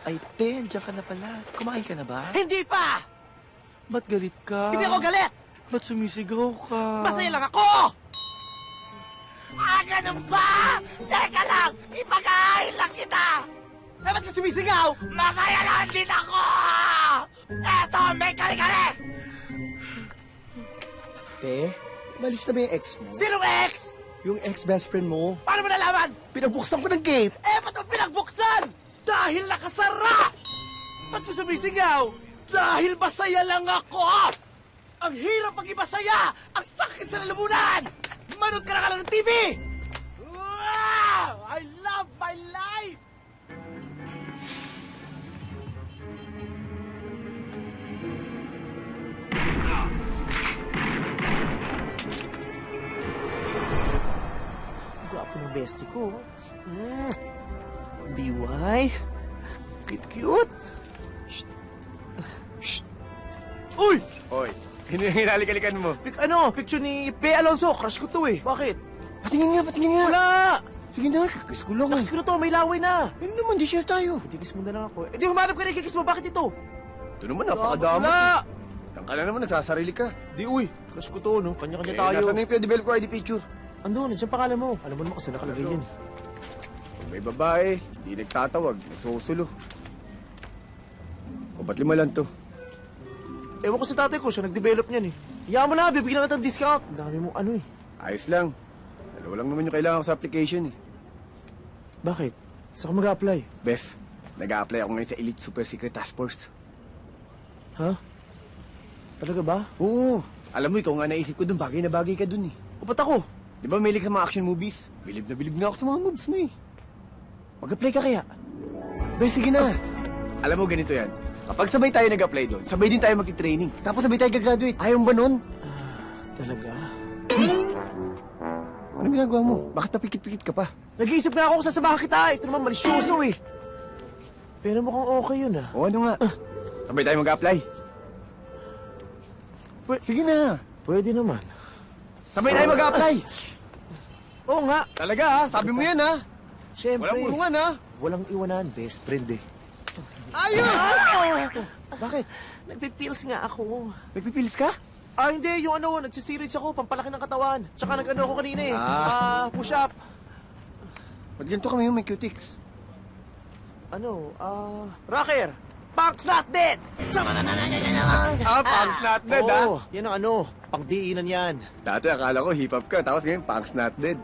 Ay, Te, andiyan ka na pala. Kumain ka na ba? Hindi pa! Ba't galit ka? Hindi ako galit! Ba't sumisigaw ka? Masaya lang ako! Ah, ganun ba? Teka lang! Ipag-aahil lang kita! Eh, ba't ka sumisigaw? Masaya lang din ako! Eto, may kare-kare! Te, malis na ba yung ex mo? Sinong ex? Yung ex-best friend mo? Paano mo nalaman? Pinagbuksan ko ng gate! Eh, ba't mo pinagbuksan? Dahil nakasara! Ba't ko sumisigaw? Dahil masaya lang ako! Ang hirap maging masaya! Ang sakit sa lalamunan! Manood ka na lang ng TV! Wow! I love my life! Gwapo ng bestie ko. BY. Cute. Uy! Hoy, hinalik-halikan mo. Picture ni Pe Alonso. Crush ko to eh. Bakit? Patingin nga! Wala! Sige na, kakis ko lang. Lakas ko na to, may laway na. Ano naman, di share tayo. Kiss mo na lang ako. Eh di humanap ka rin, kikis mo. Bakit ito? Ito naman, napakadamot. Wala! Yan ka na naman, nagsasarili ka. Di uy, crush ko to, no? Kanya-kanya Eh, tayo. nasa na yung pinadevelop ko ID picture? Ando, nandiyan pangalan mo. Alam mo naman kasi nakalagay yan. Pag may babae, di nagtatawag, nagsusulo. O ba't lima lang to? Ewan ko sa tatay ko, siya nag-develop niyan eh. Iyaman mo na, bibigyan na kita ng discount. Ang dami mong ano eh. Ayos lang. Dalawa lang naman yung kailangan ko sa application eh. Bakit? Saan ka mag-a-apply? Bes, nag-a-apply ako ngayon sa Elite Super Secret Task Force. Ha? Talaga ba? Oo. Alam mo, ikaw nga naisip ko dun, bagay na bagay ka dun eh. O ba't ako? Di ba may sa mga action movies? Bilib na bilib nga ako sa mga moves mo eh. Mag-apply ka kaya? Bes, sige na. Alam mo, ganito yan. Kapag sabay tayo nag-apply doon, sabay din tayo mag-training. Tapos sabay tayo gagraduate. Ayaw mo ba nun? Talaga? Anong ginagawa mo? Bakit napikit-pikit ka pa? Nag-iisip nga ako kung sasamahan kita. Ito naman malisyoso eh. Pero mukhang okay yun ah. O ano nga? Sabay tayo mag-apply. Sige na. Pwede naman. Sabay tayo mag-apply. Oo nga. Talaga ha? Sabi mo yan ha? Siyempre. Walang urungan ha? Walang iwanan. Best friend eh. Ayos! Bakit? Nagpipils nga ako. Nagpipilis ka? Ah, hindi. Yung ano, nagsistirage ako, pampalaki ng katawan. Tsaka nag-ano ako kanina eh. Push up. Ba't ganito kami yung may cutics? Rocker! Punk's not dead! Punk's not dead ha? Oo, yan ang ano, pangdiinan yan. Dati akala ko hip-hop ka, tapos ngayon punk's not dead.